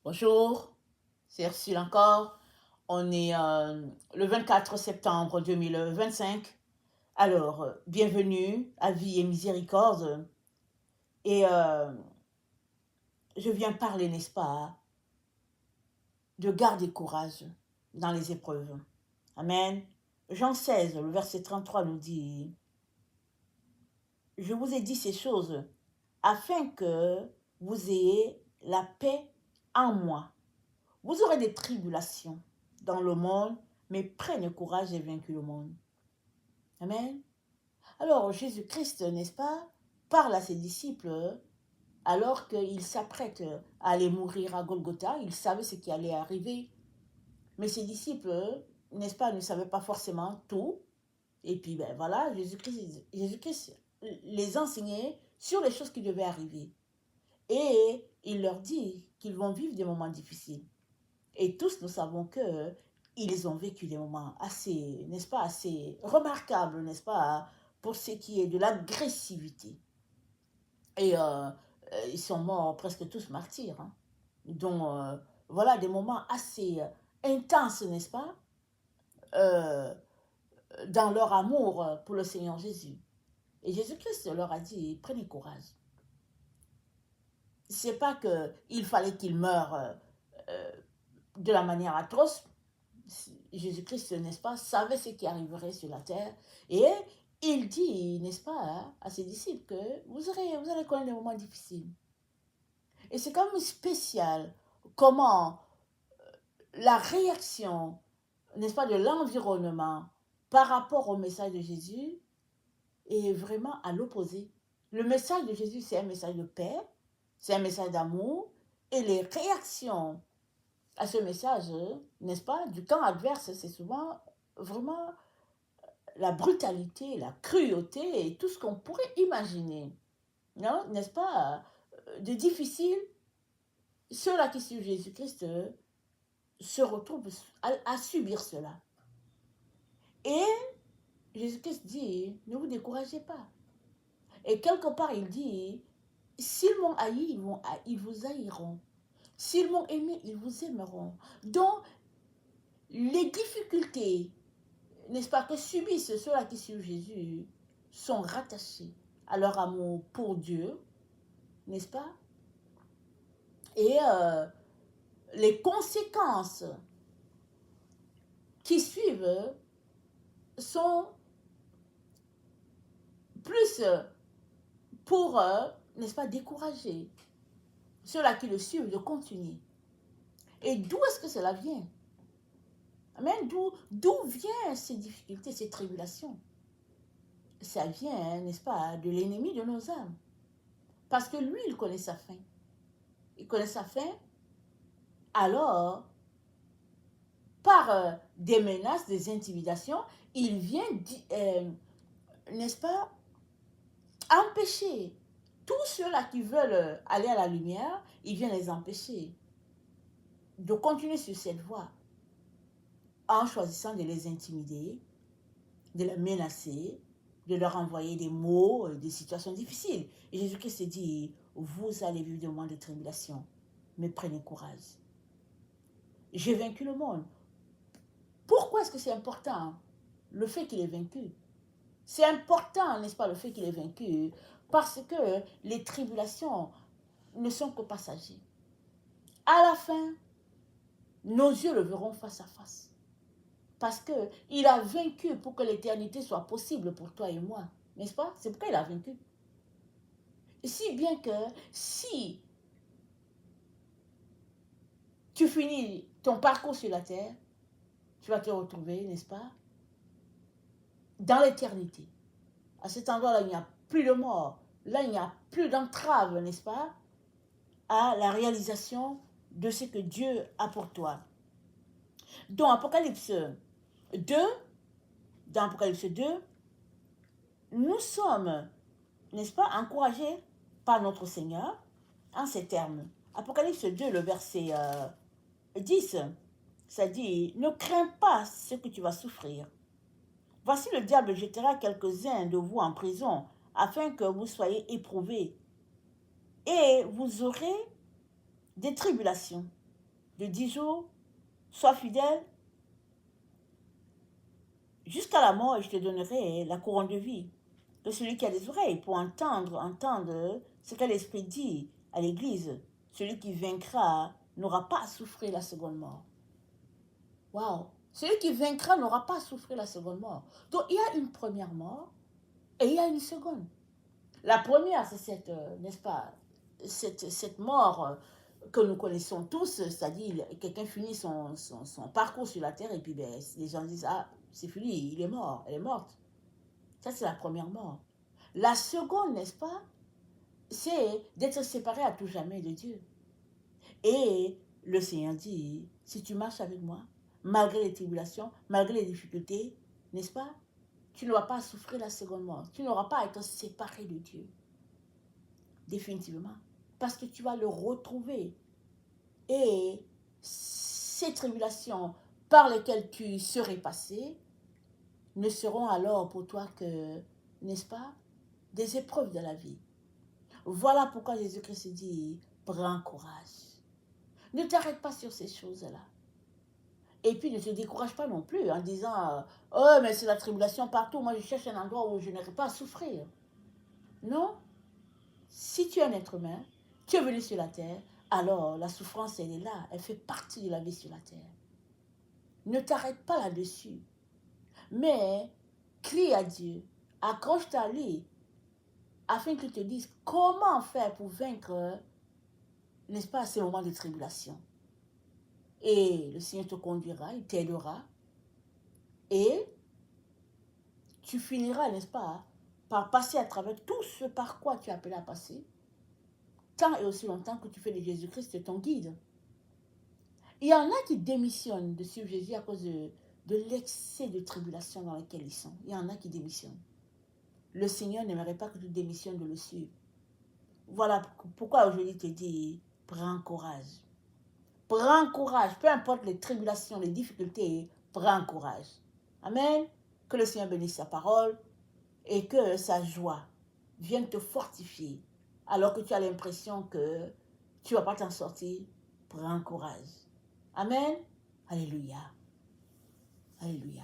Bonjour, c'est Ursule encore. On est le 24 septembre 2025. Alors, bienvenue à Vie et Miséricorde. Et je viens parler, n'est-ce pas, de garder courage dans les épreuves. Amen. Jean 16, le verset 33 nous dit, je vous ai dit ces choses afin que vous ayez la paix en moi. Vous aurez des tribulations dans le monde, mais prenez courage et vaincu le monde. Amen. Alors Jésus-Christ, n'est-ce pas, parle à ses disciples alors qu'il s'apprête à aller mourir à Golgotha. Il savait ce qui allait arriver. Mais ses disciples, n'est-ce pas, ne savaient pas forcément tout. Et puis, ben voilà, Jésus-Christ les enseignait sur les choses qui devaient arriver. Et il leur dit qu'ils vont vivre des moments difficiles. Et tous, nous savons que ils ont vécu des moments assez, n'est-ce pas, assez remarquables, n'est-ce pas, pour ce qui est de l'agressivité. Et ils sont morts presque tous martyrs. Hein. Donc, voilà des moments assez intenses, n'est-ce pas, euh, dans leur amour pour le Seigneur Jésus. Et Jésus-Christ leur a dit, prenez courage. C'est pas qu'il fallait qu'ils meurent de la manière atroce. Jésus-Christ, n'est-ce pas, savait ce qui arriverait sur la terre. Et il dit, n'est-ce pas, à ses disciples que vous allez connaître des moments difficiles. Et c'est quand même spécial comment la réaction, n'est-ce pas, de l'environnement par rapport au message de Jésus est vraiment à l'opposé. Le message de Jésus, c'est un message de paix, c'est un message d'amour, et les réactions à ce message, n'est-ce pas, du camp adverse, c'est souvent vraiment la brutalité, la cruauté et tout ce qu'on pourrait imaginer. Non, n'est-ce pas, de difficile. Ceux-là qui suivent Jésus-Christ se retrouvent à subir cela. Et Jésus-Christ dit, ne vous découragez pas. Et quelque part, il dit, s'ils m'ont haï, ils vous haïront. S'ils m'ont aimé, ils vous aimeront. Donc, les difficultés, n'est-ce pas, que subissent ceux-là qui suivent Jésus sont rattachés à leur amour pour Dieu, n'est-ce pas? Et les conséquences qui suivent sont plus pour, n'est-ce pas, décourager ceux-là qui le suivent de continuer. Et d'où est-ce que cela vient? Amen. D'où viennent ces difficultés, ces tribulations? Ça vient, n'est-ce pas, de l'ennemi de nos âmes. Parce que lui, il connaît sa fin. Il connaît sa fin. Alors, par des menaces, des intimidations, il vient, n'est-ce pas, empêcher tous ceux-là qui veulent aller à la lumière, il vient les empêcher de continuer sur cette voie en choisissant de les intimider, de les menacer, de leur envoyer des mots, des situations difficiles. Et Jésus-Christ dit, vous allez vivre des moments de tribulation, mais prenez courage. J'ai vaincu le monde. Pourquoi est-ce que c'est important? Le fait qu'il est vaincu. C'est important, n'est-ce pas, le fait qu'il est vaincu, parce que les tribulations ne sont que passagers. À la fin, nos yeux le verront face à face. Parce qu'il a vaincu pour que l'éternité soit possible pour toi et moi. N'est-ce pas? C'est pourquoi il a vaincu. Si bien que si tu finis ton parcours sur la terre, tu vas te retrouver, n'est-ce pas, dans l'éternité. À cet endroit-là, il n'y a plus de mort. Là, il n'y a plus d'entrave, n'est-ce pas, à la réalisation de ce que Dieu a pour toi. Dans Apocalypse 2, nous sommes, n'est-ce pas, encouragés par notre Seigneur en ces termes. Apocalypse 2, le verset 10, ça dit, ne crains pas ce que tu vas souffrir. Voici le diable jettera quelques-uns de vous en prison afin que vous soyez éprouvés. Et vous aurez des tribulations. de 10 jours, sois fidèle jusqu'à la mort et je te donnerai la couronne de vie. Que celui qui a des oreilles pour entendre ce que l'Esprit dit à l'Église, celui qui vaincra n'aura pas à souffrir la seconde mort. Waouh! Celui qui vaincra n'aura pas à souffrir la seconde mort. Donc il y a une première mort et il y a une seconde. La première, c'est cette, n'est-ce pas, cette mort que nous connaissons tous, c'est-à-dire quelqu'un finit son parcours sur la terre et puis ben, les gens disent, ah, c'est fini, il est mort, elle est morte. Ça, c'est la première mort. La seconde, n'est-ce pas, c'est d'être séparé à tout jamais de Dieu. Et le Seigneur dit, si tu marches avec moi, malgré les tribulations, malgré les difficultés, n'est-ce pas, tu n'auras pas à souffrir la seconde mort. Tu n'auras pas à être séparé de Dieu. Définitivement. Parce que tu vas le retrouver. Et ces tribulations par lesquelles tu serais passé ne seront alors pour toi que, n'est-ce pas, des épreuves de la vie. Voilà pourquoi Jésus-Christ dit, prends courage. Ne t'arrête pas sur ces choses-là. Et puis ne te décourage pas non plus en disant, oh mais c'est la tribulation partout, moi je cherche un endroit où je n'aurai pas à souffrir. Non, si tu es un être humain, tu es venu sur la terre, alors la souffrance elle est là, elle fait partie de la vie sur la terre. Ne t'arrête pas là-dessus, mais crie à Dieu, accroche-toi à lui, afin qu'il te dise comment faire pour vaincre, n'est-ce pas, ces moments de tribulation. Et le Seigneur te conduira, il t'aidera, et tu finiras, n'est-ce pas, par passer à travers tout ce par quoi tu es appelé à passer, tant et aussi longtemps que tu fais de Jésus-Christ ton guide. Il y en a qui démissionnent de suivre Jésus à cause de l'excès de tribulation dans laquelle ils sont. Il y en a qui démissionnent. Le Seigneur n'aimerait pas que tu démissionnes de le suivre. Voilà pourquoi aujourd'hui il te dit, prends courage. Prends courage, peu importe les tribulations, les difficultés, prends courage. Amen. Que le Seigneur bénisse sa parole et que sa joie vienne te fortifier alors que tu as l'impression que tu ne vas pas t'en sortir. Prends courage. Amen. Alléluia. Alléluia.